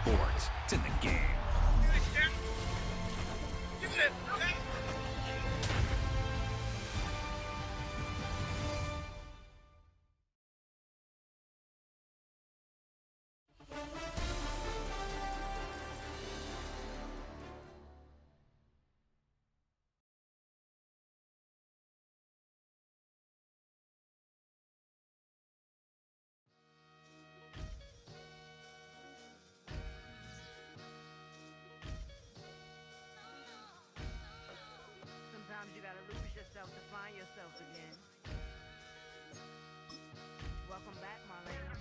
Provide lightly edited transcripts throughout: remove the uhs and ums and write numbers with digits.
sports. It's in the game. Sometimes you gotta lose yourself to find yourself again. Welcome back, Marlena.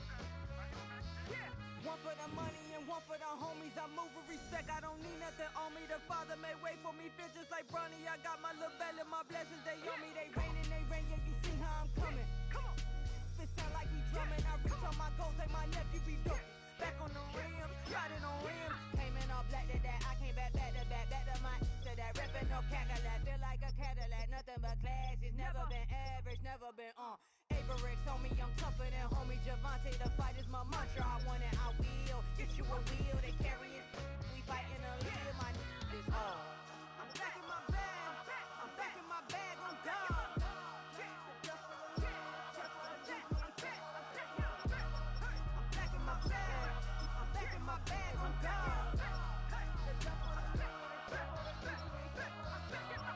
Yeah. One for the money and one for the homies. I move with respect, I don't need nothing on me. The Father made way for me, feel just like Bronny. I got my little belly, my blessings, they on me. They rain, yeah, you see how I'm coming. Come on. It sound like we drumming, I reach on my goals like my nephew be dope. Back on the rims, riding on rims. Came in all black to that, I came back to my, to that ripping off Cadillac. Feel like a Cadillac, nothing but class. It's never been average, never been on. Averix on me, I'm tougher than homie Javante. The fight is my mantra, I want it, I will. Get you a wheel, they carry it. We fighting a lead, my is all. I'm back in my bag, I'm back in my bag, on God. My bag on God.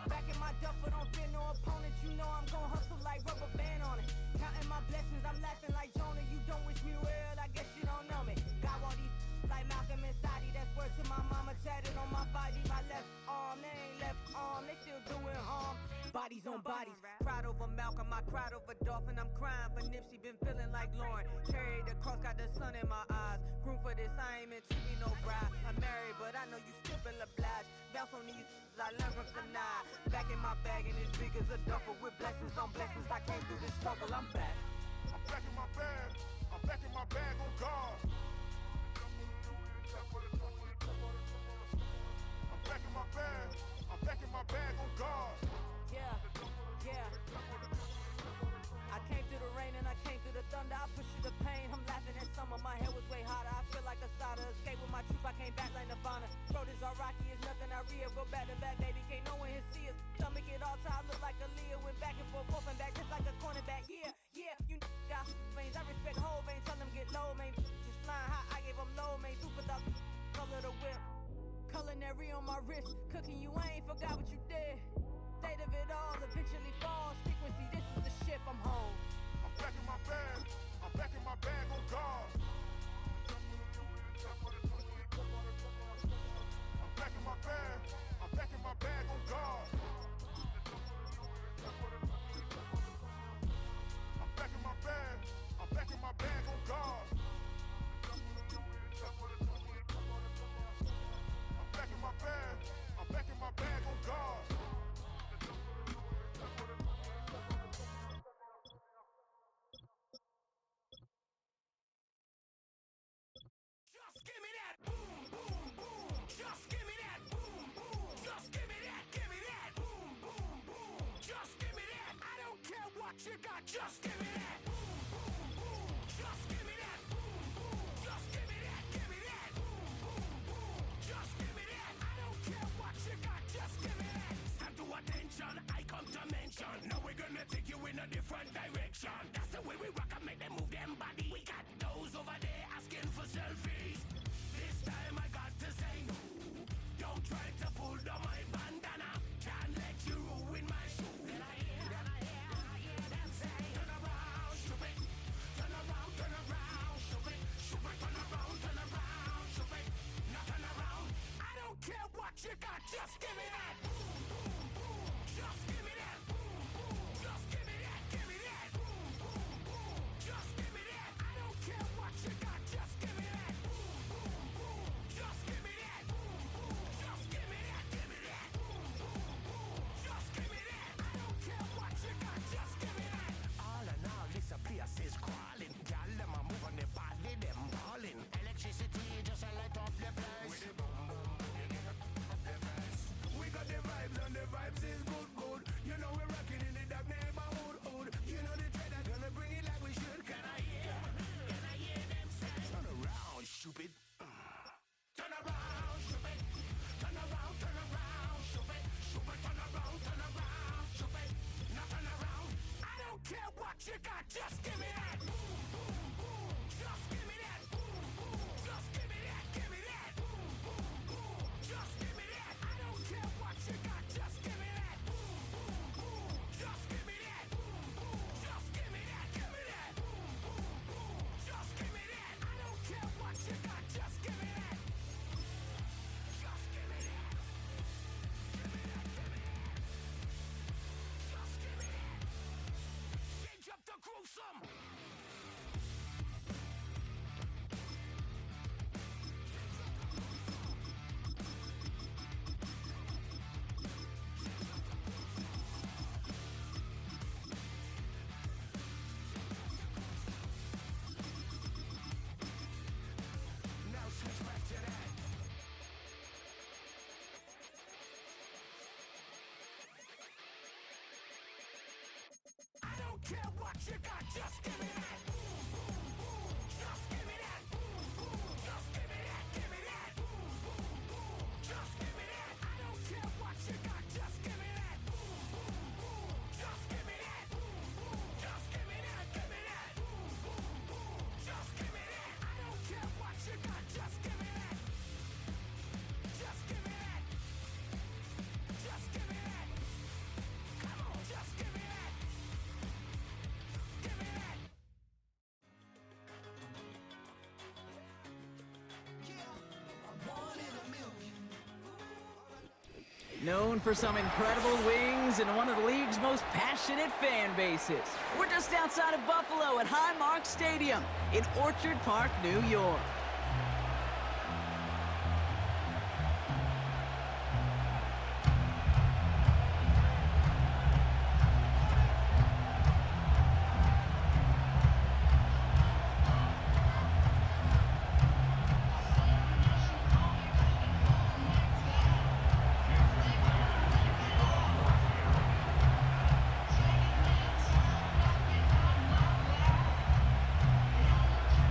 Back in my duffel, don't fear no opponent. You know I'm gon' hustle like rubber band on it. Counting my blessings, I'm laughing like Jonah. You don't wish me well, I guess you don't know me. Got all these like Malcolm and Sadie. That's word to my mama, tatted on my body. My left arm, they ain't left arm, they still doing harm. Bodies on bodies, cried over Malcolm, I cried over Dolphin. I'm crying for Nipsey, been feeling like Lauren. Carried the cross, got the sun in my eyes. Room for this, I ain't meant to be no bride. I'm married, but I know you still feel obliged. Bounce on these, I learned from Sanaa. Back in my bag, and it's big as a duffel. With blessings on blessings, I came through this struggle, I'm back. I'm back in my bag, I'm back in my bag on God. I'm back in my bag, I'm back in my bag on God. Yeah, yeah. I came through the rain and I came through the thunder. I pushed through the pain, I'm laughing at summer. My head was way hotter, I feel like a solder. Escape with my truth, I came back like Nirvana. Throat is all rocky, it's nothing I real. Go back to back, baby, can't no one here see us. Stomach it all tied, look like a Leah. Went back and forth and back, just like a cornerback. Yeah, yeah, you got veins, I respect whole veins. Tell them get low, man. Just flying high, I gave them low, man. Super the color the whip. Culinary on my wrist, cooking you, I ain't forgot what you did. State of it all, eventually falls. Frequency, this is the ship, I'm home. I'm back in my bag, I'm back in my bag on God. I'm back in my bag, I'm back in my bag on God. I'm back in my bag, I'm back in my bag on God. I'm back in my bag, I'm back in my bag on God. Just give me that boom, boom, boom. Just give me that boom, boom. Just give me that, boom, boom, boom. Just give me that. I don't care what you got. Just give me that boom, boom, boom. Just give me that boom, boom. Just give me that, boom, boom, boom. Just give me that. I don't care what you got. Just give me that. Stand to attention, I come to mention. Now we're gonna take you in a different direction. That's the way we rock and make them move them body. We got those over there asking for selfies. This time I got to say no. Don't try to pull down my bandana. Can't let you ruin my shoe. Then I hear them say, turn around, shoot it. Turn around, shoot it. Shoot it, turn around, shoot it. Now turn around. I don't care what you got, just give me that. Boom, boom, boom. Just give me that. Boom, boom. Just give me that, Boom, boom, boom. Just give me that. I don't care what you got, just give me that. you got. Just give me that. Boom, boom, boom. Just give me that. Boom, boom. Just give me that. Give me that. Boom, boom, boom. Just give me that. I don't care what you got. Just give me that. Boom, boom, boom. Just give me that. Boom, boom. Just give me that. Give me that. Boom, boom, boom. Just give me that. I don't care what you got. Just give me that. Just give me that. Give me that. Give me that. Just give me that. Change up the gruesome. Now switch back to that. I don't care what you got, just give me that. Boom, boom, boom. Just give me that. Boom, boom. Just give me that. Give me that. Boom, boom, boom. Just give me that. I don't care what you got, just give me that. Boom, boom, boom. Just give me that. Boom, boom. Just give me that. Give me that. Boom, boom, boom. Just give me that. I don't care what you got, just give me that. Just give me that. Just give me that. Come on, just give me that. Give me that. Known for some incredible wings and one of the league's most passionate fan bases. We're just outside of Buffalo at Highmark Stadium in Orchard Park, New York.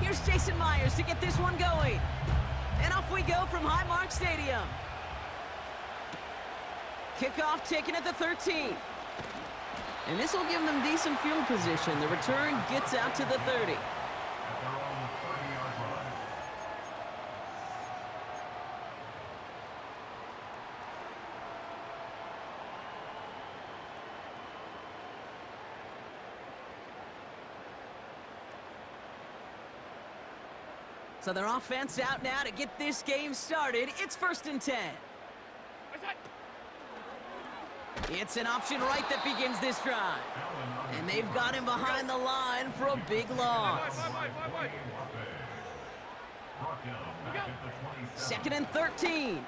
Here's Jason Myers to get this one going. And off we go from Highmark Stadium. Kickoff taken at the 13. And this will give them decent field position. The return gets out to the 30. So their offense out now to get this game started. It's 1st and 10. It's an option right that begins this drive. And they've got him behind the line for a big loss. 2nd and 13.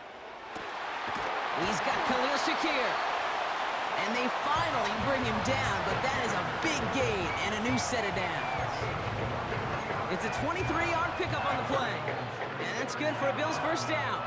He's got Khalil Shakir. And they finally bring him down, but that is a big gain and a new set of downs. It's a 23-yard pickup on the play. And that's good for a Bills first down.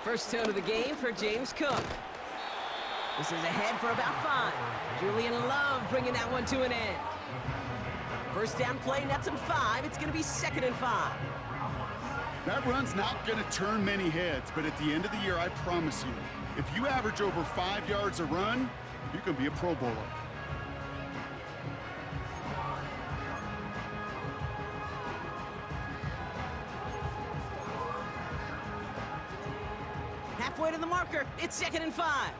First tone of the game for James Cook. This is ahead for about 5. Julian Love bringing that one to an end. First down play, nets him 5. It's going to be 2nd and 5. That run's not going to turn many heads, but at the end of the year, I promise you, if you average over 5 yards a run, you can be a Pro Bowler. Halfway to the marker. It's 2nd and 5.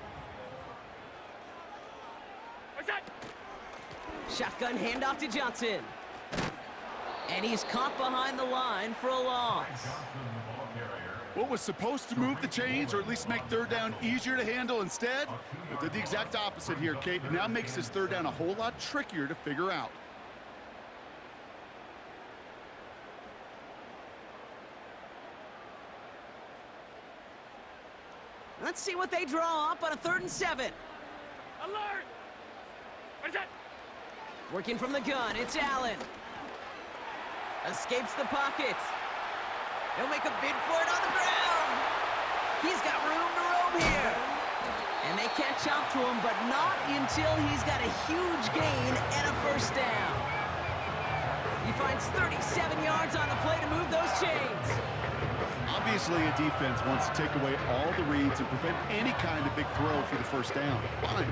Shotgun handoff to Johnson. And he's caught behind the line for a loss. What was supposed to move the chains, or at least make 3rd down easier to handle instead, it did the exact opposite here, Kate. It now makes this 3rd down a whole lot trickier to figure out. Let's see what they draw up on a 3rd and 7. Alert! Where's that? Working from the gun, it's Allen. Escapes the pocket. He'll make a bid for it on the ground. He's got room to roam here. catch up to him, but not until he's got a huge gain and a first down. He finds 37 yards on the play to move those chains. Obviously, a defense wants to take away all the reads and prevent any kind of big throw for the first down. Fine.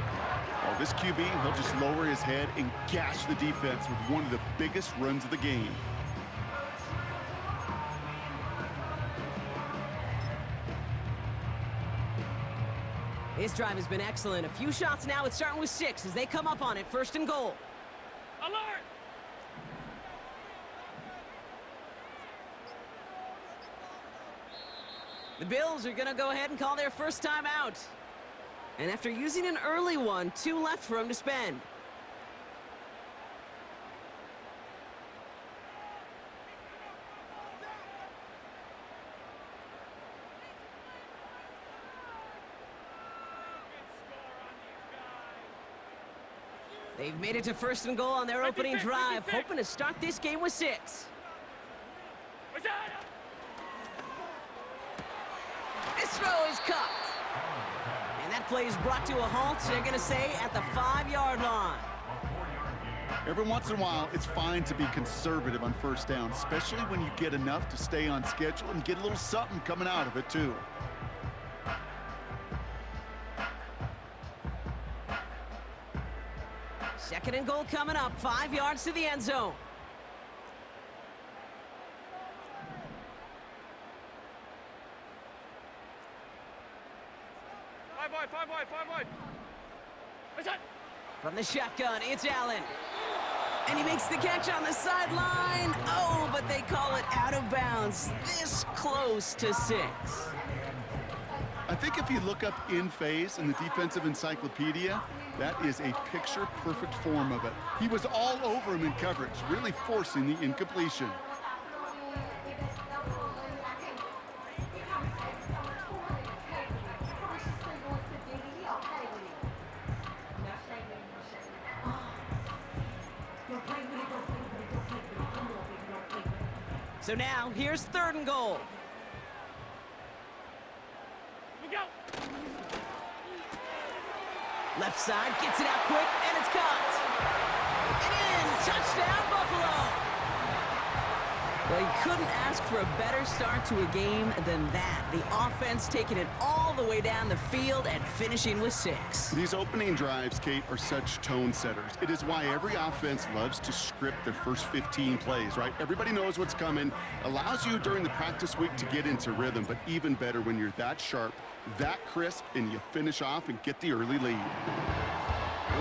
Well, this QB, he'll just lower his head and gash the defense with one of the biggest runs of the game. His drive has been excellent. A few shots now. It's starting with 6 as they come up on it. First and goal. Alert! The Bills are going to go ahead and call their first time out. And after using an early one, 2 left for him to spend. They've made it to first and goal on their opening drive, hoping to start this game with 6. This throw is cut. And that play is brought to a halt, they're going to say, at the 5-yard line. Every once in a while, it's fine to be conservative on first down, especially when you get enough to stay on schedule and get a little something coming out of it, too. Second and goal coming up, 5 yards to the end zone. Five wide. What's that? From the shotgun, it's Allen. And he makes the catch on the sideline. Oh, but they call it out of bounds. This close to 6. I think if you look up in phase in the defensive encyclopedia, that is a picture-perfect form of it. He was all over him in coverage, really forcing the incompletion. So now, here's third and goal. Look out! Left side, gets it out quick, and it's caught. And in, touchdown, Buffalo! Well, you couldn't ask for a better start to a game than that. The offense taking it all the way down the field and finishing with 6. These opening drives, Kate, are such tone setters. It is why every offense loves to script their first 15 plays, right? Everybody knows what's coming, allows you during the practice week to get into rhythm, but even better when you're that sharp, that crisp, and you finish off and get the early lead.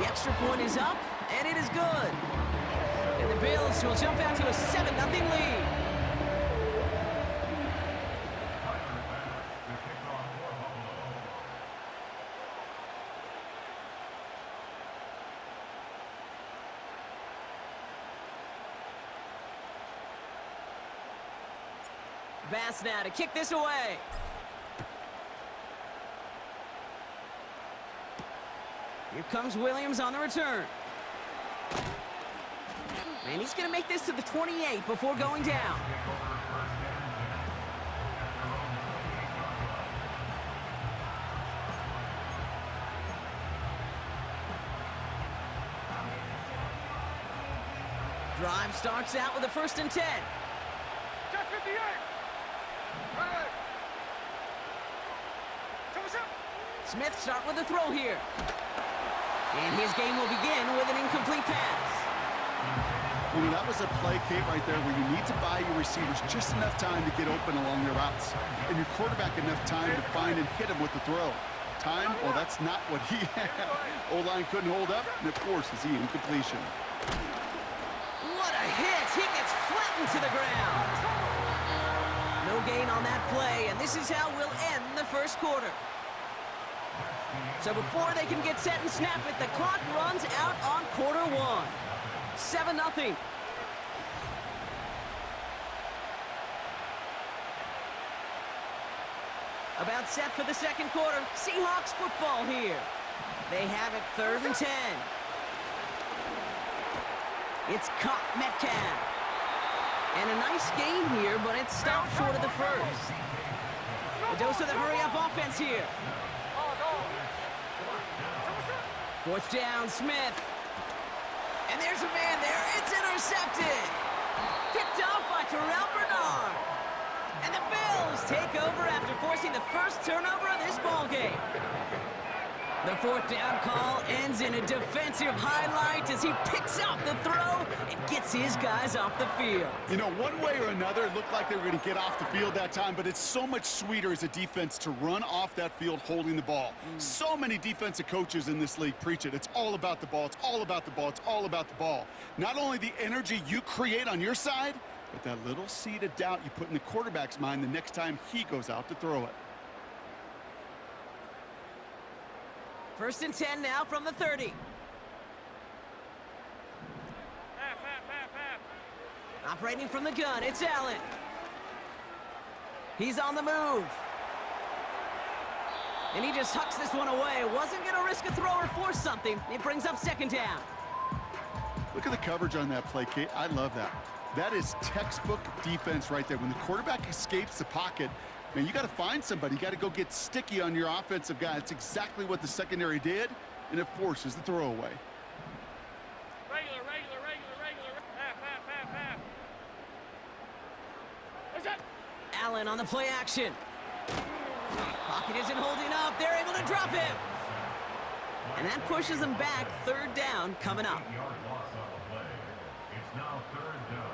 The extra point is up, and it is good. And the Bills will jump out to a 7-0 lead. Bass now to kick this away. Here comes Williams on the return. And he's going to make this to the 28 before going down. Drive starts out with a 1st and 10. Just 58! Right. Smith start with a throw here. And his game will begin with an incomplete pass. You know, that was a play, Kate, right there where you need to buy your receivers just enough time to get open along their routes, and your quarterback enough time to find and hit him with the throw. Time? Well, that's not what he had. O-line couldn't hold up, and it forces the incompletion. What a hit! He gets flattened to the ground. No gain on that play, and this is how we'll end the first quarter. So before they can get set and snap it, the clock runs out on quarter 1. 7-0. About set for the second quarter. Seahawks football here. They have it 3rd and 10. It's caught Metcalf. And a nice game here, but it's stopped short of the first. A dose of the hurry-up offense here. Fourth down, Smith. And there's a man there. It's intercepted. Picked off by Terrell Bernard. And the Bills take over after forcing the first turnover of this ballgame. The fourth down call ends in a defensive highlight as he picks up the throw and gets his guys off the field. You know, one way or another, it looked like they were going to get off the field that time, but it's so much sweeter as a defense to run off that field holding the ball. So many defensive coaches in this league preach it. It's all about the ball. It's all about the ball. It's all about the ball. Not only the energy you create on your side, but that little seed of doubt you put in the quarterback's mind the next time he goes out to throw it. First and 10 now from the 30. Operating from the gun, it's Allen. He's on the move. And he just hucks this one away. Wasn't going to risk a throw or force something. It brings up second down. Look at the coverage on that play, Kate. I love that. That is textbook defense right there. When the quarterback escapes the pocket, man, you got to find somebody. You got to go get sticky on your offensive guy. That's exactly what the secondary did, and it forces the throwaway. Regular. What's that? Allen on the play action. Pocket isn't holding up. They're able to drop him. And that pushes them back. Third down coming up. Yard loss on the play. It's now third down.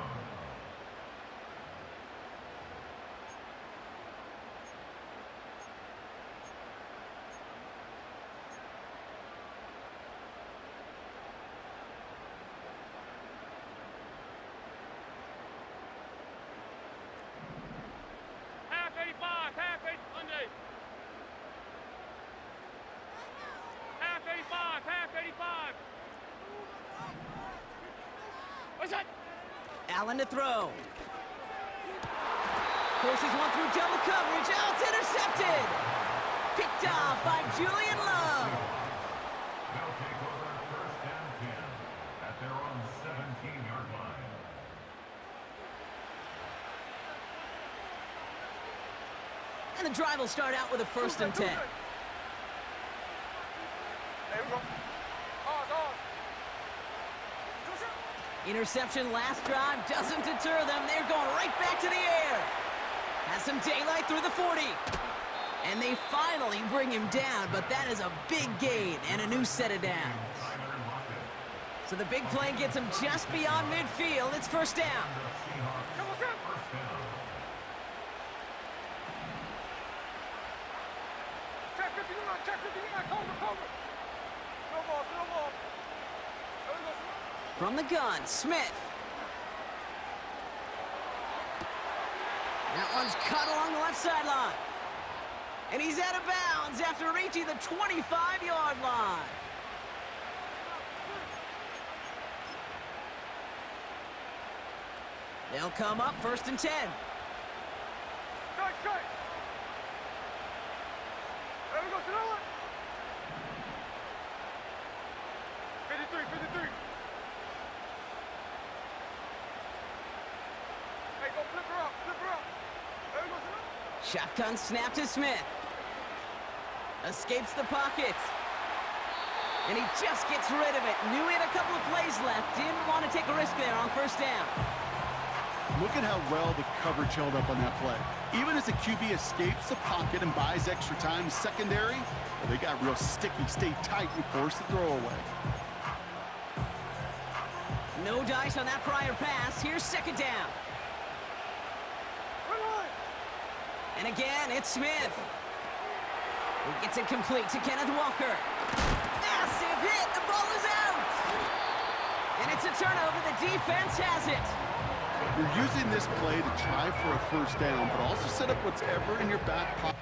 Half 85, Monday. Half 85. What's that? Allen to throw. Forces one through double coverage. Oh, it's intercepted. Picked off by Julian Love. They'll take over first and 10 at their own 17-yard line. And the drive will start out with a first and 10. There we go. Interception last drive doesn't deter them. They're going right back to the air. Has some daylight through the 40. And they finally bring him down, but that is a big gain and a new set of downs. So the big play gets him just beyond midfield. It's first down. Check 50, cover. No ball. From the gun, Smith. That one's cut along the left sideline. And he's out of bounds after reaching the 25-yard line. They'll come up first and 10. Strike. There we go, throw it. 53. Hey, go flip her up. There we go, Shotgun snap to Smith. Escapes the pocket. And he just gets rid of it. Knew he had a couple of plays left. Didn't want to take a risk there on first down. Look at how well the coverage held up on that play. Even as the QB escapes the pocket and buys extra time secondary, well, they got real sticky, stayed tight, and forced the throwaway. No dice on that prior pass. Here's second down. And again, it's Smith. He gets it complete to Kenneth Walker. Massive hit. The ball is out. And it's a turnover. The defense has it. You're using this play to try for a first down, but also set up whatever in your back pocket.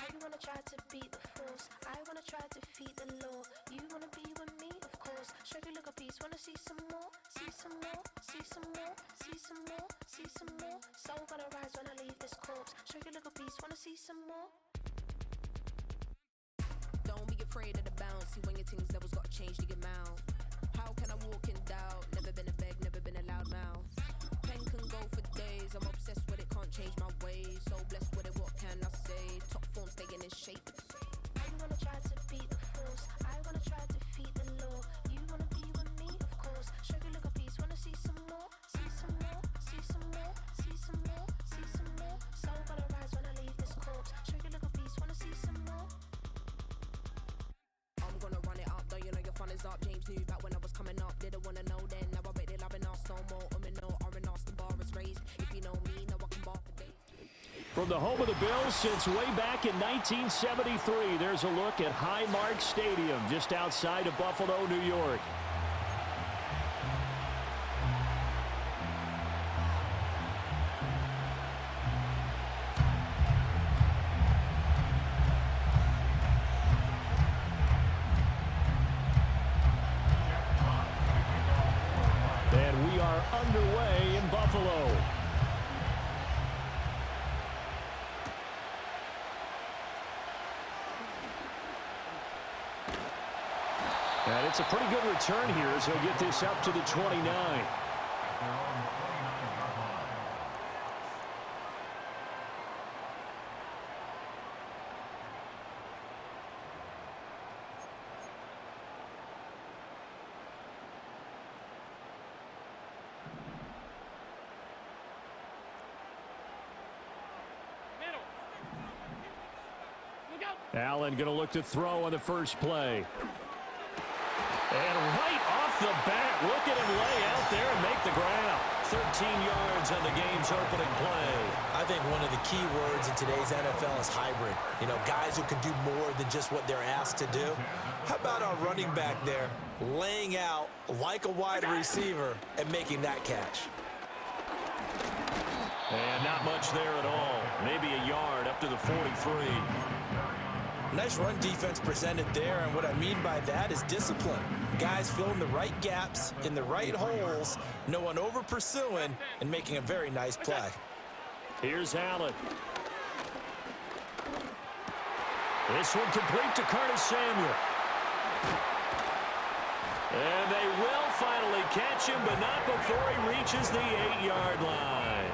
You wanna try to beat the force, I wanna try to defeat the law. You wanna be with me, of course. Show you look a piece, wanna see some more, see some more, see some more, see some more, see some more. Soul gonna rise when I leave this corpse. Show you look a piece, wanna see some more. Don't be afraid of the bounce. See when your things levels gotta change to your mouth. How can I walk in doubt? Never been a beg, never been a loud mouth. Pen can go for days. I'm obsessed with it, can't change. way. So blessed with it, what can I say? Top form staying in shape. You wanna try to beat the force, I wanna try to defeat the law. You wanna be with me, of course. Show you look a piece, wanna see some more, see some more, see some more, see some more, see some more. So gonna rise when I leave this corpse. Show you look a piece, wanna see some more. I'm gonna run it up, though you know your fun is up. James knew back when I was coming up, didn't wanna know then. Now I bet they loving us no more. No, R&R's the bar is raised. If you know me, now I can bar for days. From the home of the Bills since way back in 1973, there's a look at Highmark Stadium just outside of Buffalo, New York. And we are underway in Buffalo. And it's a pretty good return here as he'll get this up to the 29. Allen going to look to throw on the first play. And right off the bat, look at him lay out there and make the grab. 13 yards on the game's opening play. I think one of the key words in today's NFL is hybrid. You know, guys who can do more than just what they're asked to do. How about our running back there laying out like a wide receiver and making that catch? And not much there at all. Maybe a yard up to the 43. Nice run defense presented there, and what I mean by that is discipline. Guys filling the right gaps in the right holes, no one over pursuing, and making a very nice play. Here's Allen. This one complete to Curtis Samuel. And they will finally catch him, but not before he reaches the 8-yard line.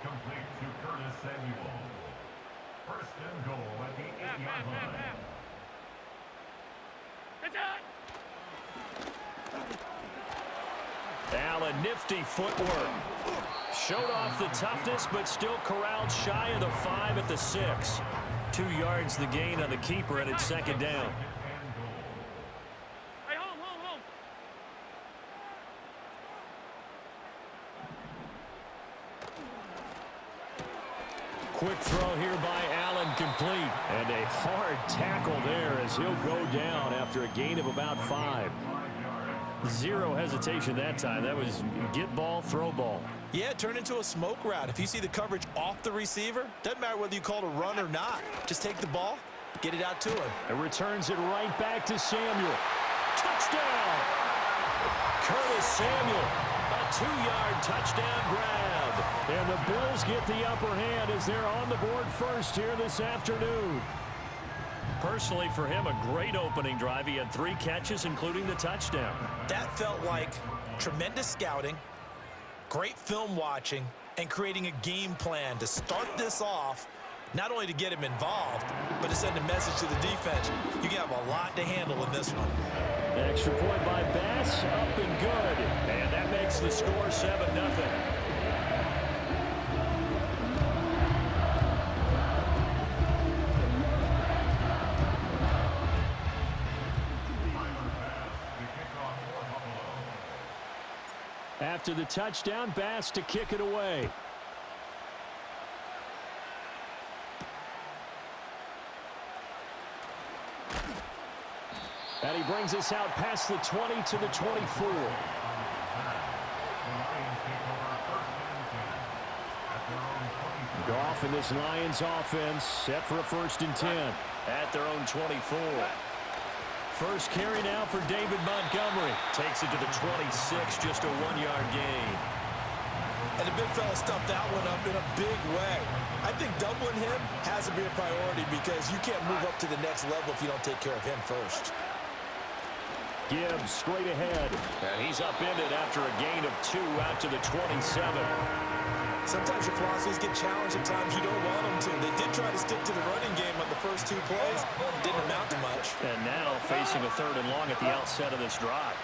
Complete to Curtis Samuel. First and goal at the 8-yard line. Allen, nifty footwork. Showed off the toughness, but still corralled shy of the 5 at the 6. 2 yards the gain on the keeper, and it's second down. Quick throw here by Allen, complete. And a hard tackle there as he'll go down after a gain of about 5. Zero hesitation that time. That was get ball, throw ball. Yeah, turn into a smoke route. If you see the coverage off the receiver, doesn't matter whether you call it a run or not. Just take the ball, get it out to him. And returns it right back to Samuel. Touchdown! Curtis Samuel, a 2-yard touchdown grab. And the Bills get the upper hand as they're on the board first here this afternoon. Personally, for him, a great opening drive. He had 3 catches, including the touchdown. That felt like tremendous scouting, great film watching, and creating a game plan to start this off, not only to get him involved, but to send a message to the defense. You can have a lot to handle in this one. Extra point by Bass, up and good. And that makes the score 7-0. After the touchdown, Bass to kick it away. And he brings us out past the 20 to the 24. Goff and this Lions offense set for a 1st and 10 at their own 24. First carry now for David Montgomery. Takes it to the 26, just a 1-yard gain. And the big fella stuffed that one up in a big way. I think doubling him has to be a priority because you can't move up to the next level if you don't take care of him first. Gibbs straight ahead. And he's upended after a gain of 2 out to the 27. Sometimes your philosophies get challenged at times you don't want them to. They did try to stick to the running game on the first 2 plays. Didn't amount to much. And now facing a 3rd and long at the outset of this drive.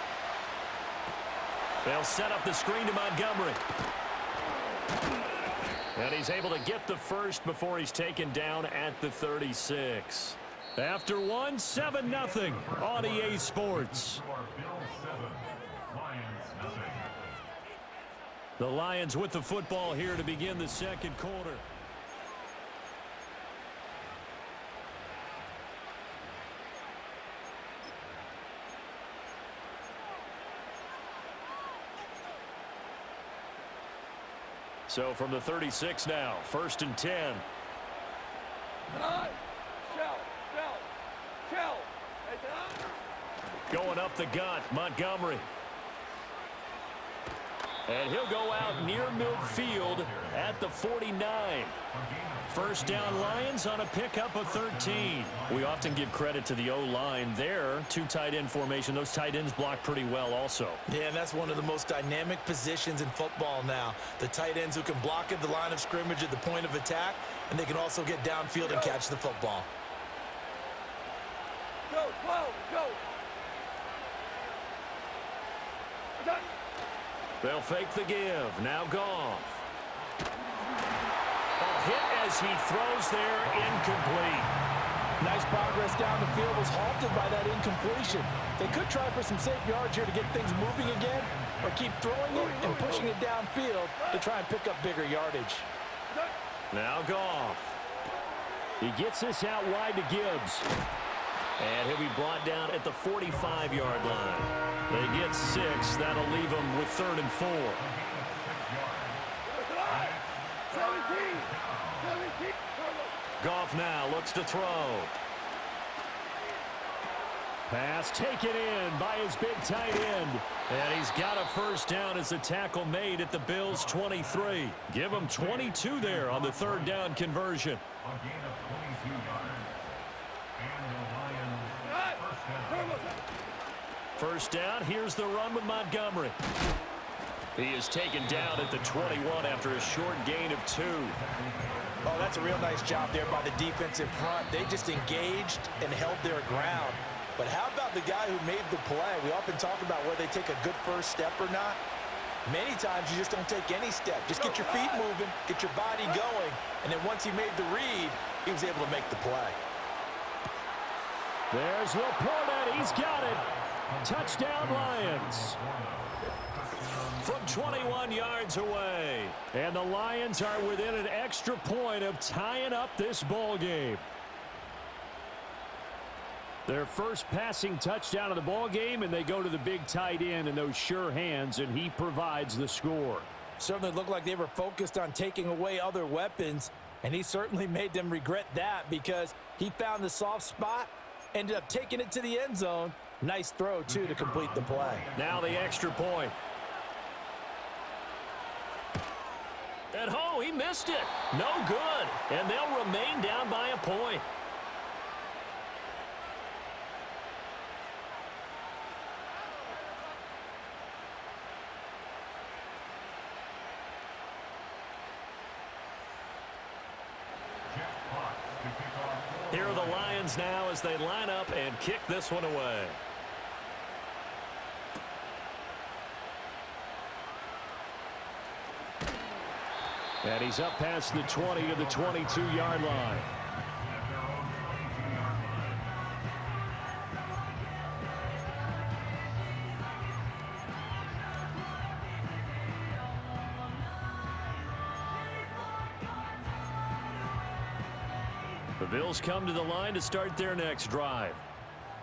They'll set up the screen to Montgomery. And he's able to get the first before he's taken down at the 36. After 1, 7-0 on EA Sports. The Lions with the football here to begin the second quarter. So from the 36 now, 1st and 10. Going up the gut, Montgomery. And he'll go out near midfield at the 49. First down Lions on a pickup of 13. We often give credit to the O-line there. 2 tight end formation. Those tight ends block pretty well also. Yeah, and that's one of the most dynamic positions in football now. The tight ends who can block at the line of scrimmage at the point of attack, and they can also get downfield and catch the football. Go, go. They'll fake the give. Now Goff. Hit as he throws there, incomplete. Nice progress down the field, was halted by that incompletion. They could try for some safe yards here to get things moving again, or keep throwing it and pushing it downfield to try and pick up bigger yardage. Now Goff. He gets this out wide to Gibbs. And he'll be brought down at the 45-yard line. They get 6. That'll leave them with 3rd and 4. 17. Goff now looks to throw. Pass taken in by his big tight end. And he's got a first down as a tackle made at the Bills' 23. Give him 22 there on the 3rd down conversion. First down, here's the run with Montgomery. He is taken down at the 21 after a short gain of 2. Oh, that's a real nice job there by the defensive front. They just engaged and held their ground. But how about the guy who made the play? We often talk about whether they take a good first step or not. Many times you just don't take any step. Just get your feet moving, get your body going, and then once he made the read, he was able to make the play. There's Laporta. He's got it. Touchdown, Lions. From 21 yards away. And the Lions are within an extra point of tying up this ball game. Their first passing touchdown of the ball game, and they go to the big tight end in those sure hands, and he provides the score. Certainly looked like they were focused on taking away other weapons, and he certainly made them regret that because he found the soft spot, ended up taking it to the end zone. Nice throw, too, to complete the play. Now the extra point. And oh, he missed it. No good. And they'll remain down by a point. Here are the Lions now as they line up and kick this one away. And he's up past the 20 to the 22-yard line. The Bills come to the line to start their next drive.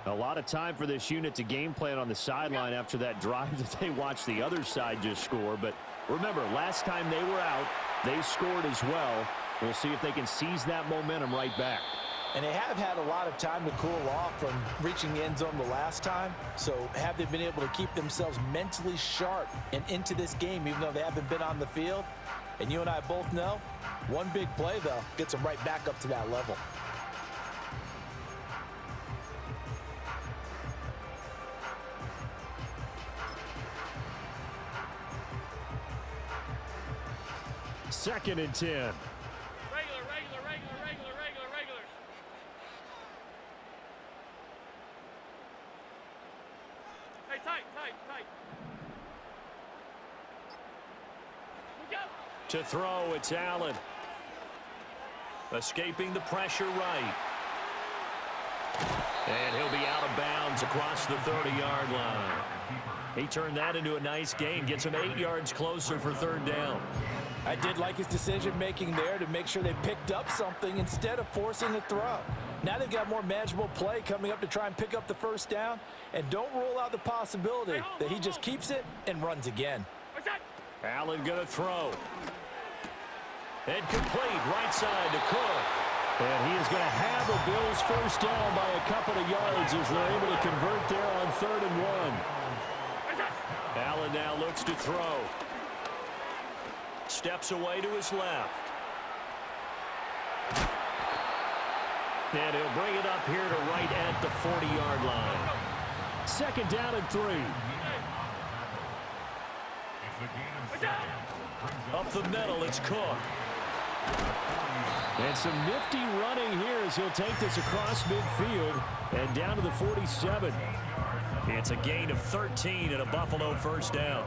A lot of time for this unit to game plan on the sideline after that drive that they watched the other side just score. But remember, last time they were out, they scored as well. We'll see if they can seize that momentum right back. And they have had a lot of time to cool off from reaching the end zone the last time. So have they been able to keep themselves mentally sharp and into this game, even though they haven't been on the field? And you and I both know, one big play, though, gets them right back up to that level. 2nd and 10. Regular. Hey, tight. We go. To throw, it's Allen. Escaping the pressure right. And he'll be out of bounds across the 30-yard line. He turned that into a nice gain, gets him 8 yards closer for 3rd down. I did like his decision-making there to make sure they picked up something instead of forcing a throw. Now they've got more manageable play coming up to try and pick up the 1st down, and don't rule out the possibility that he just keeps it and runs again. Allen going to throw. And complete, right side to Cook. And he is going to have a Bills 1st down by a couple of yards as they're able to convert there on 3rd and 1. Allen now looks to throw. Steps away to his left. And he'll bring it up here to right at the 40-yard line. 2nd down and 3. Up the middle, it's Cook. And some nifty running here as he'll take this across midfield and down to the 47. It's a gain of 13 and a Buffalo 1st down.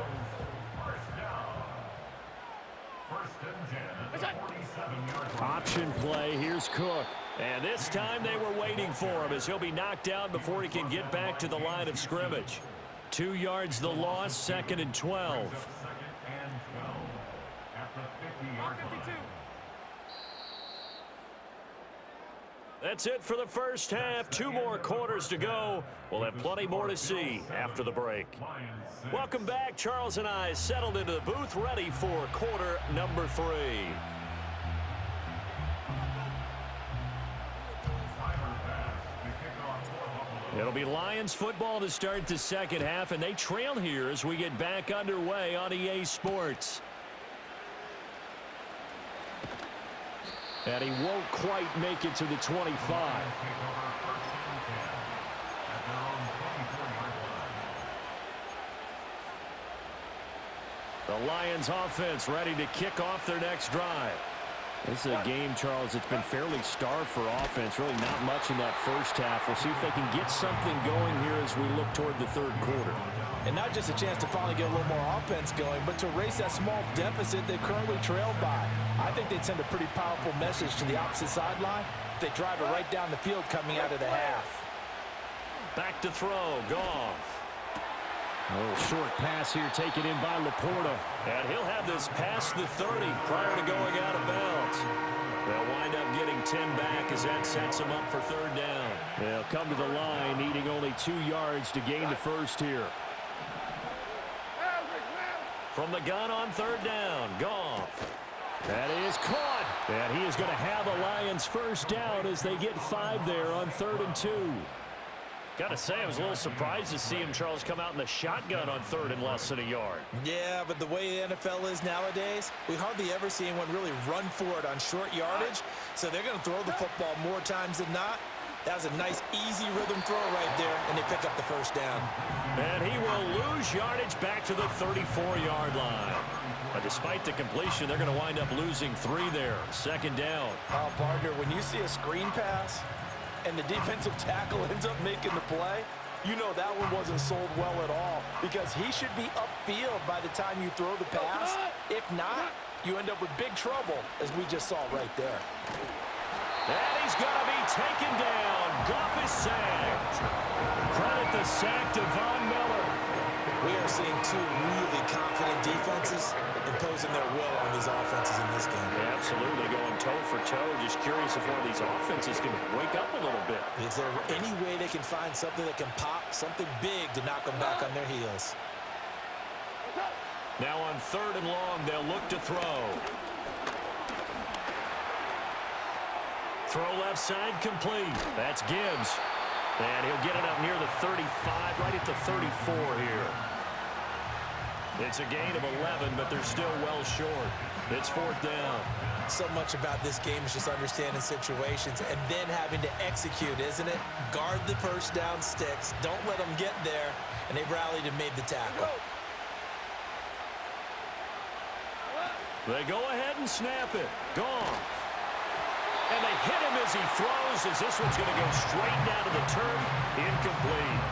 Option play, here's Cook. And this time they were waiting for him as he'll be knocked down before he can get back to the line of scrimmage. 2 yards the loss, 2nd and 12. That's it for the 1st half. 2 more quarters to go. We'll have plenty more to see after the break. Welcome back. Charles and I settled into the booth, ready for quarter number 3. It'll be Lions football to start the 2nd half, and they trail here as we get back underway on EA Sports. And he won't quite make it to the 25. The Lions offense ready to kick off their next drive. This is a game, Charles, it's been fairly starved for offense. Really not much in that 1st half. We'll see if they can get something going here as we look toward the 3rd quarter. And not just a chance to finally get a little more offense going, but to erase that small deficit they currently trailed by. I think they'd send a pretty powerful message to the opposite sideline if they drive it right down the field coming out of the half. Back to throw, Goff. A little short pass here taken in by Laporta. And he'll have this past the 30 prior to going out of bounds. They'll wind up getting 10 back as that sets them up for 3rd down. They'll come to the line needing only 2 yards to gain the 1st here. From the gun on 3rd down, Goff. That is caught. And he is going to have a Lions 1st down as they get 5 there on 3rd and 2. Got to say, I was a little surprised to see him, Charles, come out in the shotgun on 3rd and less than a yard. Yeah, but the way the NFL is nowadays, we hardly ever see anyone really run for it on short yardage. So they're going to throw the football more times than not. That was a nice, easy rhythm throw right there, and they pick up the 1st down. And he will lose yardage back to the 34-yard line. But despite the completion, they're going to wind up losing 3 there. 2nd down. Oh, partner, when you see a screen pass and the defensive tackle ends up making the play, you know that one wasn't sold well at all because he should be upfield by the time you throw the pass. If not, you end up with big trouble, as we just saw right there. And he's going to be taken down. Goff is sacked. Credit the sack to Von Miller. We are seeing 2 really confident defenses imposing their will on these offenses in this game. Yeah, absolutely, going toe for toe. Just curious if one of these offenses can wake up a little bit. Is there any way they can find something that can pop, something big to knock them back on their heels? Now on 3rd and long, they'll look to throw. Throw left side complete. That's Gibbs. And he'll get it up near the 35, right at the 34 here. It's a gain of 11, but they're still well short. It's 4th down. So much about this game is just understanding situations and then having to execute, isn't it? Guard the 1st down sticks. Don't let them get there. And they rallied and made the tackle. They go ahead and snap it. Gone. And they hit him as he throws, as this one's going to go straight down to the turf. Incomplete.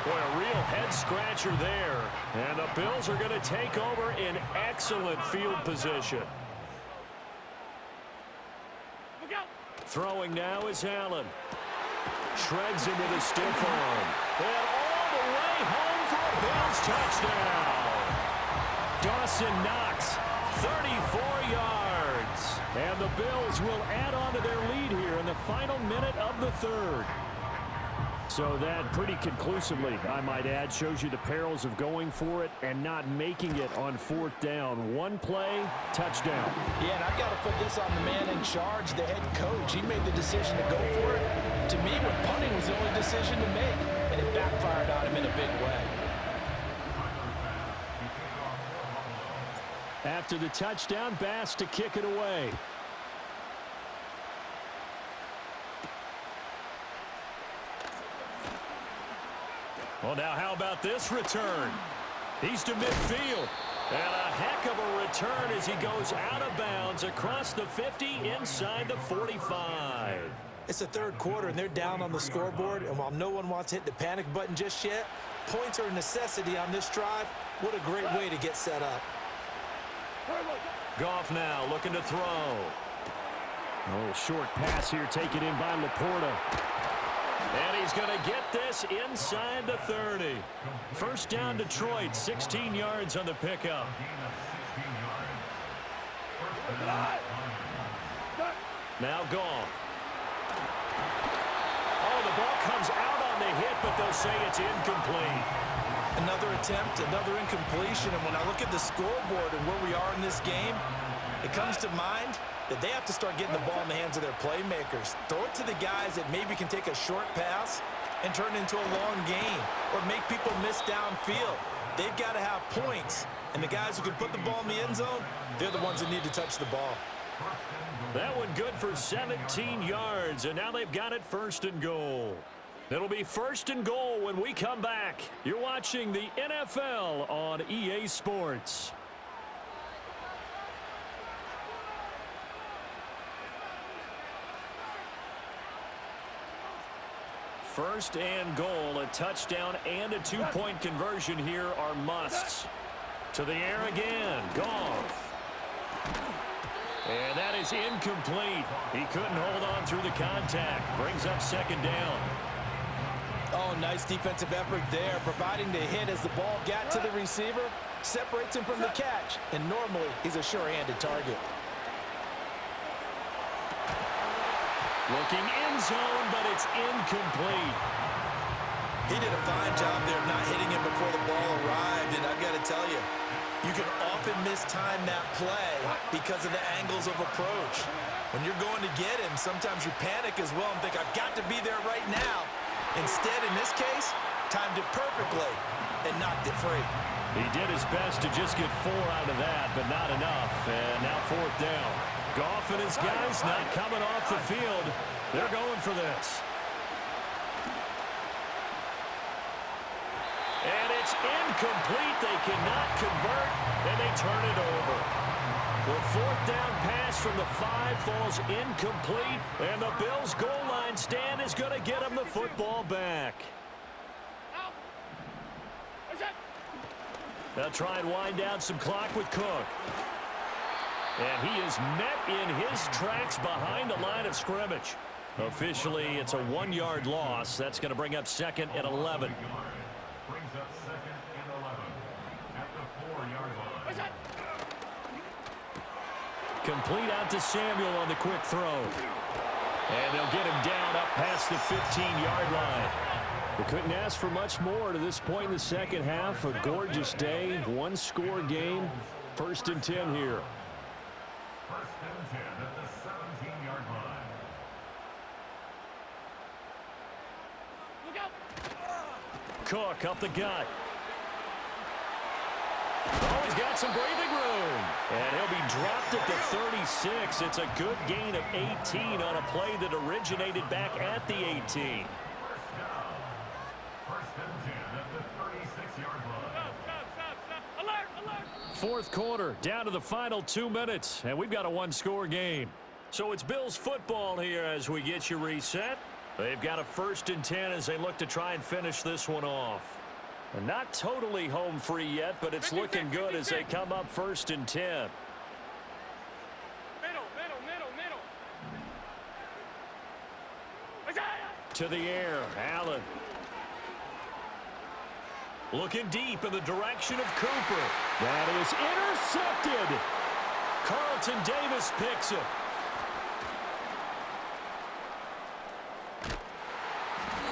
Boy, a real head-scratcher there. And the Bills are going to take over in excellent field position. Throwing now is Allen. Shreds him with a stiff arm. And all the way home for a Bills touchdown. Dawson Knox, 34 yards. And the Bills will add on to their lead here in the final minute of the third. So that pretty conclusively, I might add, shows you the perils of going for it and not making it on fourth down. One play, touchdown. Yeah, and I've got to put this on the man in charge, the head coach. He made the decision to go for it. To me, when punting was the only decision to make, and it backfired on him in a big way. After the touchdown, Bass to kick it away. Well, now how about this return? He's to midfield. And a heck of a return as he goes out of bounds across the 50 inside the 45. It's the third quarter, and they're down on the scoreboard. And while no one wants to hit the panic button just yet, points are a necessity on this drive. What a great way to get set up. Goff now looking to throw. A little short pass here taken in by Laporta. And he's going to get this inside the 30. First down Detroit, 16 yards on the pickup. Now Goff. Oh, the ball comes out on the hit, but they'll say it's incomplete. Another attempt, another incompletion, and when I look at the scoreboard and where we are in this game, it comes to mind that they have to start getting the ball in the hands of their playmakers. Throw it to the guys that maybe can take a short pass and turn it into a long gain or make people miss downfield. They've got to have points, and the guys who can put the ball in the end zone, they're the ones that need to touch the ball. That one good for 17 yards, and now they've got it first and goal. It'll be first and goal when we come back. You're watching the NFL on EA Sports. First and goal, a touchdown and a two-point conversion here are musts. To the air again, Goff. And that is incomplete. He couldn't hold on through the contact. Brings up second down. Oh, nice defensive effort there, providing the hit as the ball got to the receiver, separates him from the catch, and normally he's a sure-handed target. Looking end zone, but it's incomplete. He did a fine job there of not hitting him before the ball arrived, and I've got to tell you, you can often mistime that play because of the angles of approach. When you're going to get him, sometimes you panic as well and think, I've got to be there right now. Instead, in this case, timed it perfectly and knocked it free. He did his best to just get 4 out of that, but not enough. And now fourth down. Goff and his guys not coming off the field. They're going for this. And it's incomplete. They cannot convert, and they turn it over. The fourth down pass from the 5 falls incomplete, and the Bills' goal line stand is going to get them the football back. They'll try and wind down some clock with Cook. And he is met in his tracks behind the line of scrimmage. Officially, it's a 1-yard loss. That's going to bring up second and 11. Brings up second and 11 at the 4-yard line. Complete out to Samuel on the quick throw. And they'll get him down up past the 15-yard line. They couldn't ask for much more to this point in the second half. A gorgeous day, one-score game. First and 10 here. First and 10 at the 17-yard line. Cook up the gut. Oh, he's got some breathing room. And he'll be dropped at the 36. It's a good gain of 18 on a play that originated back at the 18. First down. First and 10 at the 36-yard line. Fourth quarter, down to the final 2 minutes, and we've got a one-score game. So it's Bills football here as we get you reset. They've got a 1st and 10 as they look to try and finish this one off. They're not totally home free yet, but it's looking good as they come up 1st and 10. To the air, Allen. Looking deep in the direction of Cooper. That is intercepted. Carlton Davis picks it.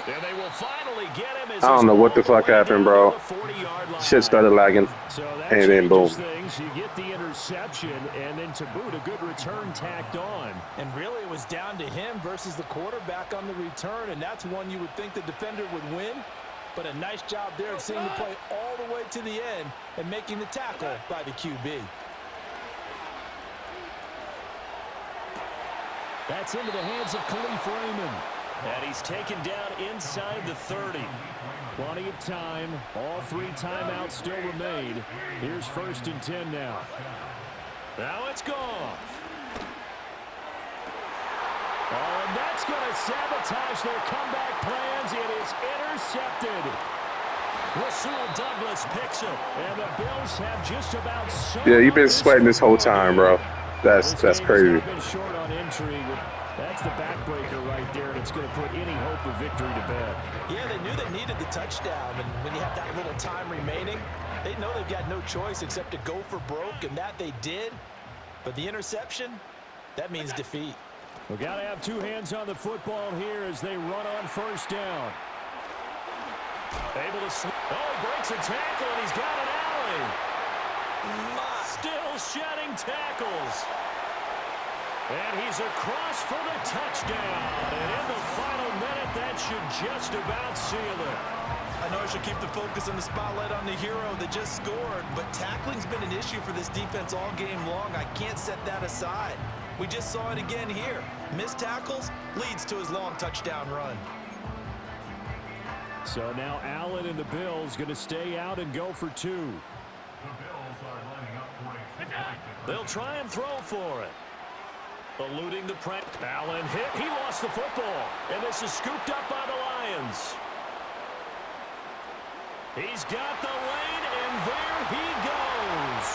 And they will finally get him. I don't know what the fuck happened, bro. Shit started lagging, and then boom. Things. You get the interception, and then to boot, a good return tacked on. And really, it was down to him versus the quarterback on the return, and that's one you would think the defender would win. But a nice job there of seeing the play all the way to the end and making the tackle by the QB. That's into the hands of Khalif Raymond. And he's taken down inside the 30. Plenty of time. All 3 timeouts still remain. Here's 1st and 10 now. Now it's gone. Oh, and that's going to sabotage their comeback plans. It is intercepted. Rasul Douglas picks it. And the Bills have just about Yeah, you've been sweating this whole time, bro. That's crazy. Been short on intrigue. That's the backbreaker right there, and it's going to put any hope of victory to bed. Yeah, they knew they needed the touchdown, and when you have that little time remaining, they know they've got no choice except to go for broke, and that they did. But the interception, that means defeat. We've got to have 2 hands on the football here as they run on 1st down. Able to he breaks a tackle, and he's got an alley. Still shedding tackles. And he's across for the touchdown. And in the final minute, that should just about seal it. I know I should keep the focus and the spotlight on the hero that just scored, but tackling's been an issue for this defense all game long. I can't set that aside. We just saw it again here. Missed tackles leads to his long touchdown run. So now Allen and the Bills going to stay out and go for 2. The Bills are lining up for a They'll try and throw for it. Eluding the press. Allen hit. He lost the football. And this is scooped up by the Lions. He's got the lane, and there he goes.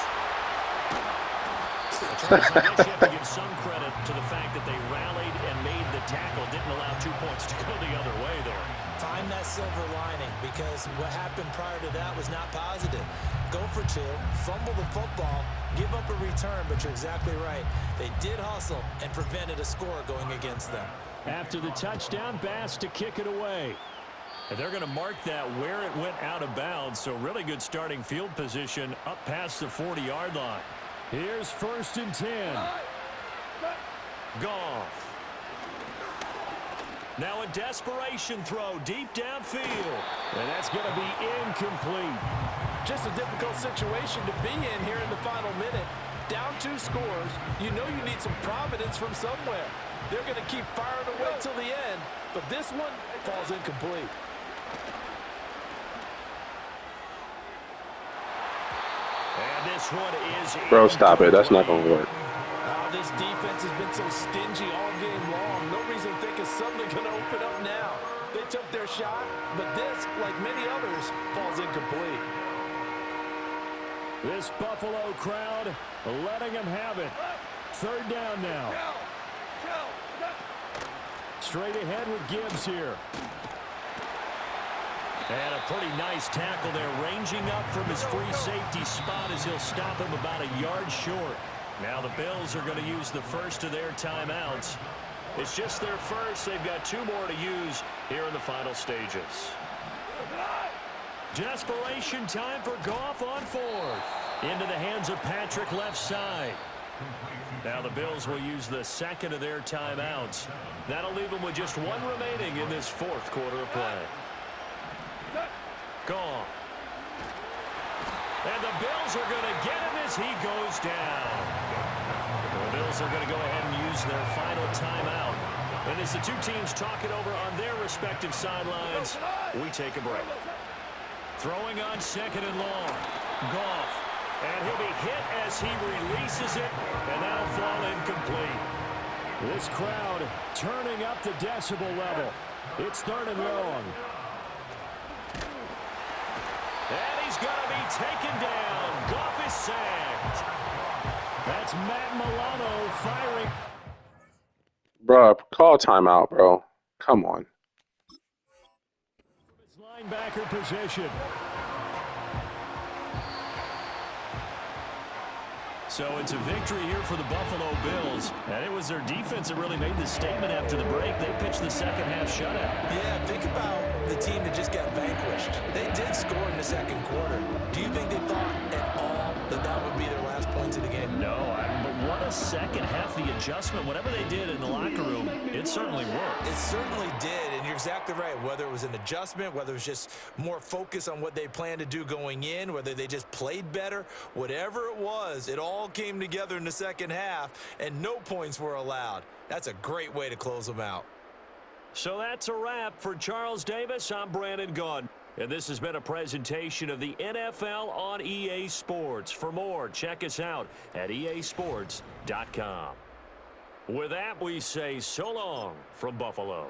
I guess you have to give some credit to the fact that they rallied and made the tackle. Didn't allow 2 points to go the other way there. Find that silver lining, because what happened prior to that was not positive. Go for 2, fumble the football, give up a return, but you're exactly right. They did hustle and prevented a score going against them. After the touchdown, Bass to kick it away. And they're going to mark that where it went out of bounds, so really good starting field position up past the 40-yard line. Here's 1st and 10. Goff. Now a desperation throw deep downfield. And that's going to be incomplete. Just a difficult situation to be in here in the final minute. Down 2 scores. You know you need some providence from somewhere. They're going to keep firing away till the end, but this one falls incomplete. And this one is... Bro, stop it. That's not going to work. This defense has been so stingy all game long. No reason to think it's suddenly going to open up now. They took their shot, but this, like many others, falls incomplete. This Buffalo crowd letting them have it. 3rd down now. Straight ahead with Gibbs here. And a pretty nice tackle there, ranging up from his free safety spot as he'll stop him about a yard short. Now the Bills are going to use the first of their timeouts. It's just their first. They've got 2 more to use here in the final stages. Desperation time for Goff on 4th. Into the hands of Patrick left side. Now the Bills will use the 2nd of their timeouts. That'll leave them with just 1 remaining in this 4th quarter of play. Goff. And the Bills are going to get him as he goes down. The Bills are going to go ahead and use their final timeout. And as the 2 teams talk it over on their respective sidelines, we take a break. Throwing on 2nd and long. Goff And he'll be hit as he releases it, and that'll fall incomplete. This crowd turning up the decibel level. It's 3rd and long. And he's going to be taken down. Goff is sacked. That's Matt Milano firing. Bro, call timeout, bro. Come on. His linebacker position. So it's a victory here for the Buffalo Bills. And it was their defense that really made the statement after the break. They pitched the second half shutout. Yeah, think about the team that just got vanquished. They did score in the second quarter. Do you think they thought at all that that would be their last points of the game? No, but what a second half, the adjustment, whatever they did in the locker room, it certainly worked. It certainly did, and you're exactly right. Whether it was an adjustment, whether it was just more focus on what they planned to do going in, whether they just played better, whatever it was, it all came together in the second half, and no points were allowed. That's a great way to close them out. So that's a wrap. For Charles Davis, I'm Brandon Gunn. And this has been a presentation of the NFL on EA Sports. For more, check us out at easports.com. With that, we say so long from Buffalo.